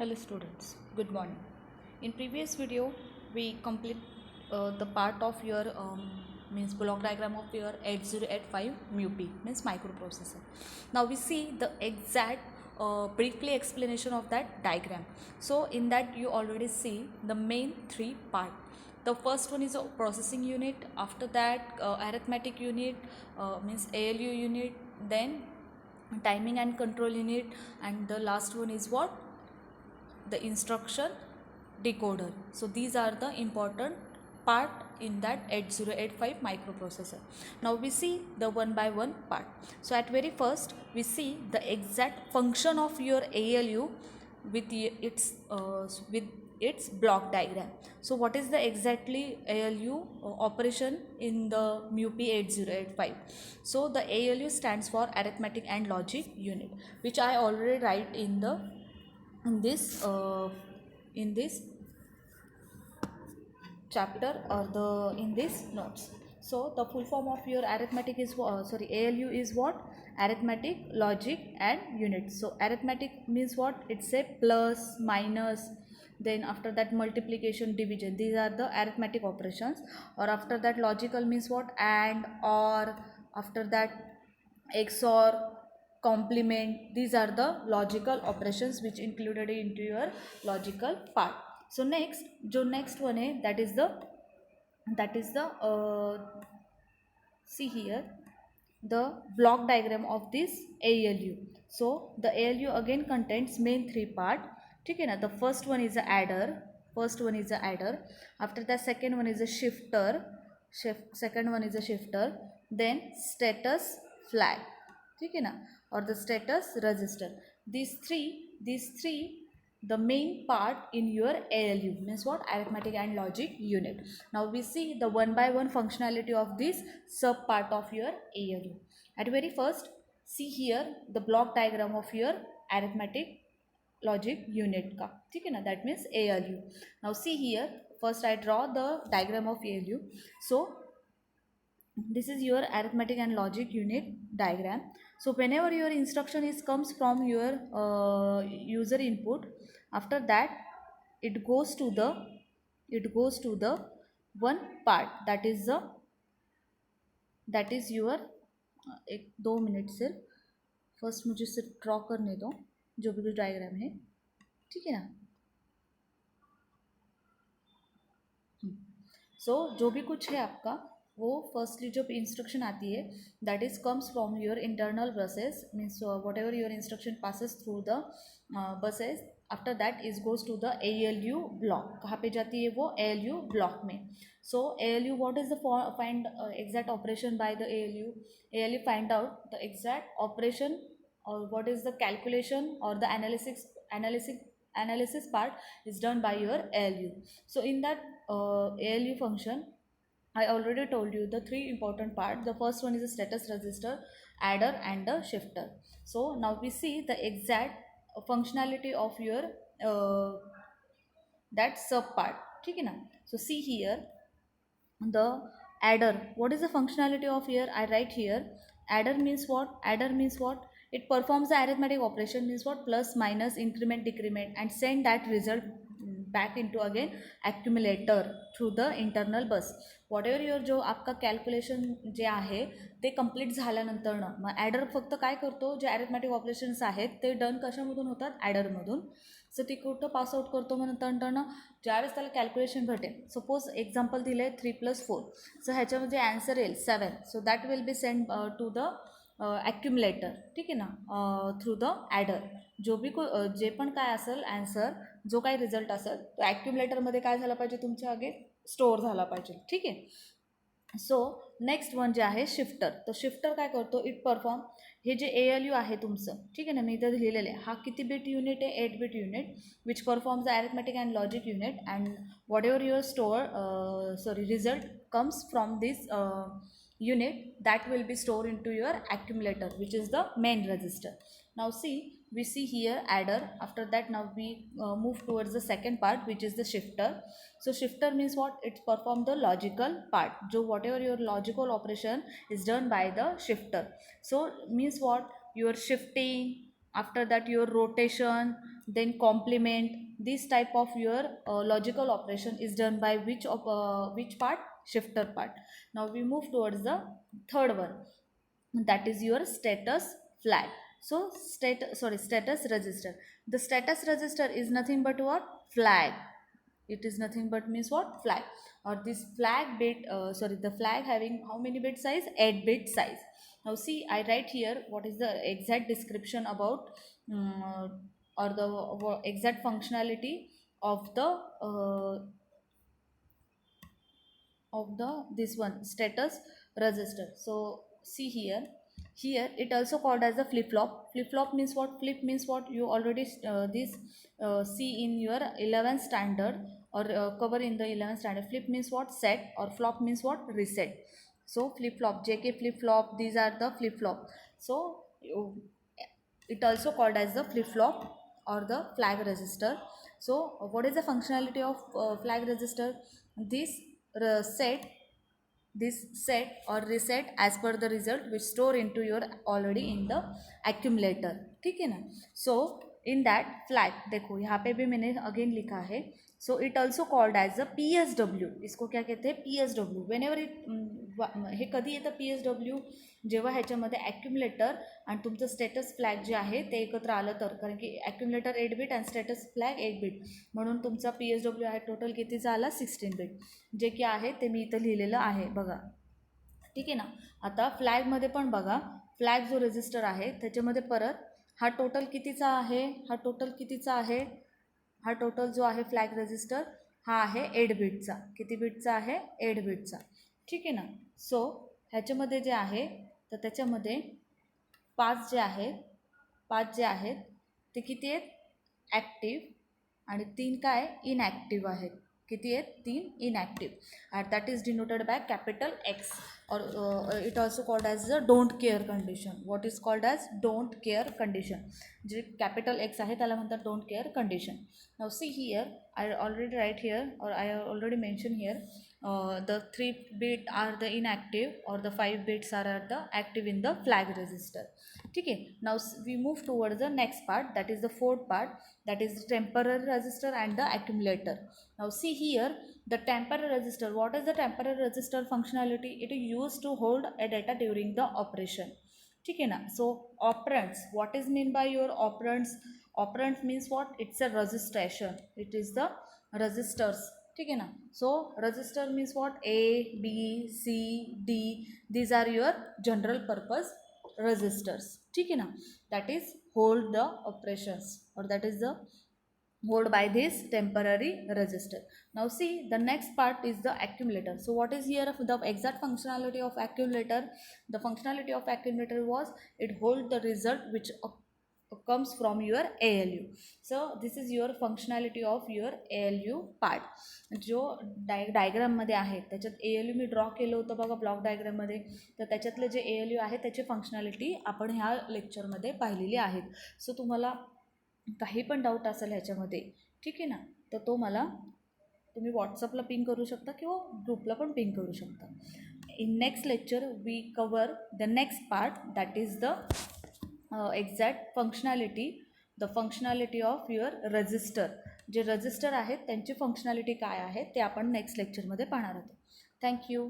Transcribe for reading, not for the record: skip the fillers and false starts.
Hello students, good morning. In previous video, we complete the part of your means block diagram of your 8085 MUP means microprocessor. Now we see the exact briefly explanation of that diagram. So in that you already see the main three part. The first one is a processing unit. After that, arithmetic unit means ALU unit. Then timing and control unit, and the last one is what, the instruction decoder. So these are the important part in that 8085 microprocessor. Now we see the one by one part. So at very first we see the exact function of your ALU with its block diagram. So what is the exactly ALU operation in the MUP 8085? So the ALU stands for arithmetic and logic unit, which I already write in this chapter or the in this notes. So the full form of your arithmetic is ALU is what? Arithmetic, logic and unit. So arithmetic means what? It's a plus, minus, then after that multiplication, division. These are the arithmetic operations. Or after that logical means what? And, or, after that XOR, complement. These are the logical operations which included into your logical part. So next, जो next one है, that is the see here the block diagram of this ALU. So the ALU again contains main three part. ठीक है ना? The first one is a adder. After that second one is a shifter. Second one is a shifter. Then status flag. ठीक है ना? Or the status register. These three the main part in your ALU means what? Arithmetic and logic unit. Now we see the one by one functionality of this sub part of your ALU. At very first, see here the block diagram of your arithmetic logic unit का, ठीक है ना? That means ALU. Now see here, first I draw the diagram of ALU. So this is your arithmetic and logic unit diagram. So whenever your instruction is comes from your user input, after that it goes to the one part, that is your एक 2 minute सिर्फ first मुझे सिर्फ draw करने दो जो भी diagram है, ठीक है ना? सो जो भी कुछ है आपका वो फर्स्टली जो इंस्ट्रक्शन आती है that is comes from your internal buses means whatever your instruction passes through the buses. After that is goes to the ALU block. कहाँ पे जाती है वो? ALU ब्लॉक में. So ALU what is the find exact operation by the ALU find out the exact operation or what is the calculation or the analysis part is done by your ALU. So in that ALU function, I already told you the three important parts. The first one is the status register, adder and the shifter. So now we see the exact functionality of your that sub part, ठीक है ना? So see here the adder. What is the functionality of here? I write here adder means what? It performs the arithmetic operation means what? Plus, minus, increment, decrement and send that result back into again accumulator through the internal bus. Whatever your जो आपका calculation जे आहे ते complete झाल्यानंतरनं मग adder फक्त काय करतो, जे ॲरिथमॅटिक operations आहेत ते done कशामधून होतात? ॲडरमधून. सो ती कुठं पासआउट करतो मग नंतरनं ज्यावेळेस त्याला कॅल्क्युलेशन भेटेल. सपोज एक्झाम्पल दिलं आहे 3+4. सो ह्याच्यामध्ये ॲन्सर येईल 7. So that will be send to the accumulator, ठीक आहे ना? Through the adder. जो भी जे पण काय असेल ॲन्सर, जो काही रिझल्ट असेल तो ॲक्युमुलेटरमध्ये काय झाला पाहिजे? तुमच्या आगे स्टोअर झाला पाहिजे, ठीक आहे? सो नेक्स्ट वन जे आहे शिफ्टर. तर शिफ्टर काय करतो? इट परफॉर्म हे जे ALU आहे तुमचं, ठीक आहे ना? मी इथं लिहिलेलं आहे. हा किती बिट युनिट आहे? 8 bit unit which performs the arithmetic and logic unit and whatever your store result comes from this unit that will be stored into your accumulator, which is the main register. Now see, we see here adder. After that now we move towards the second part, which is the shifter. So shifter means what? It perform the logical part. So whatever your logical operation is done by the shifter. So means what? Your shifting, after that your rotation, then complement. This type of your logical operation is done by which part? Shifter part. Now we move towards the third one, that is your status flag. So status register. The status register is nothing but what? Flag. It is nothing but means what? Flag. Or this flag bit, the flag having how many bit size? 8-bit size. Now see, I write here what is the exact description about or the exact functionality of the this one status register. So see here it also called as a flip flop. Flip flop means what? Flip means what? You already this see in your 11th standard or cover in the 11th standard. Flip means what? Set, or flop means what? Reset. So flip flop, JK flip flop, these are the flip flop. So it also called as the flip flop or the flag register. So what is the functionality of flag register? This set this set or reset as per the result which store into your already in the accumulator. ठीक है ना? So in that flag, देखो यहाँ पे भी मैंने again लिखा है. So it also called as a PSW. इसको क्या कहते हैं? PSW. Whenever हे कधी येतं PSW? जेव्हा ह्याच्यामध्ये ॲक्युम्युलेटर आणि तुमचं स्टेटस फ्लॅग जे आहे ते एकत्र आलं तर, कारण की ॲक्युम्युलेटर 8 बिट आणि स्टेटस फ्लॅग 1 बिट, म्हणून तुमचा PSW आहे टोटल कितीचा आला? 16 बिट, जे की आहे ते मी इथं लिहिलेलं आहे बघा. ठीक आहे ना? आता फ्लॅगमध्ये पण बघा, फ्लॅग जो रजिस्टर आहे त्याच्यामध्ये परत हा टोटल कितीचा आहे? हा टोटल जो आहे फ्लॅग रजिस्टर हा आहे 8 बिटचा. किती बिटचा आहे? 8 बिटचा. ठीक आहे ना? सो ह्याच्यामध्ये जे आहे तर त्याच्यामध्ये 5 जे आहेत ते किती आहेत? ॲक्टिव्ह, आणि 3 काय? इनॲक्टिव्ह आहेत. किती आहेत? 3 inactive. And that is denoted by capital X, और it also called as a don't care condition. What is called as don't care condition? जे कॅपिटल एक्स आहे त्याला म्हणतात don't care condition. Now see here, I already write here और I already mention here the 3 bit are the inactive or the 5 bits are the active in the flag register. Okay, now we move towards the next part, that is the fourth part, that is the temporary register and the accumulator. Now see here, the temporary register. What is the temporary register functionality? It is used to hold a data during the operation. ठीक है ना? So operands, what is mean by your operands? Operand means what? It's a registration. It is the registers. ठीक है ना? So register means what? A, B, C, D. These are your general purpose registers. ठीक है ना? That is hold the operations, or that is the hold by this temporary register. Now see, the next part is the accumulator. So what is here the exact functionality of accumulator? The functionality of accumulator was it hold the result which comes from your ALU. So this is your functionality of your ALU part. जो डायग्राममध्ये आहे त्याच्यात ALU मी draw केलं होतं बघा block डायग्राममध्ये, तर त्याच्यातले जे ALU आहे त्याची फंक्शनॅलिटी आपण ह्या लेक्चरमध्ये पाहिलेली आहेत. सो तुम्हाला काही पण डाऊट असेल ह्याच्यामध्ये, ठीक आहे ना, तर तो मला तुम्ही व्हॉट्सअपला पिंग करू शकता किंवा ग्रुपला पण पिंग करू शकता. In next lecture we cover the next part, that is the exact functionality of your register. जे रजिस्टर आहेत त्यांची फंक्शनॅलिटी काय आहे ते आपण नेक्स्ट लेक्चरमध्ये पाहणार आहोत. थँक्यू.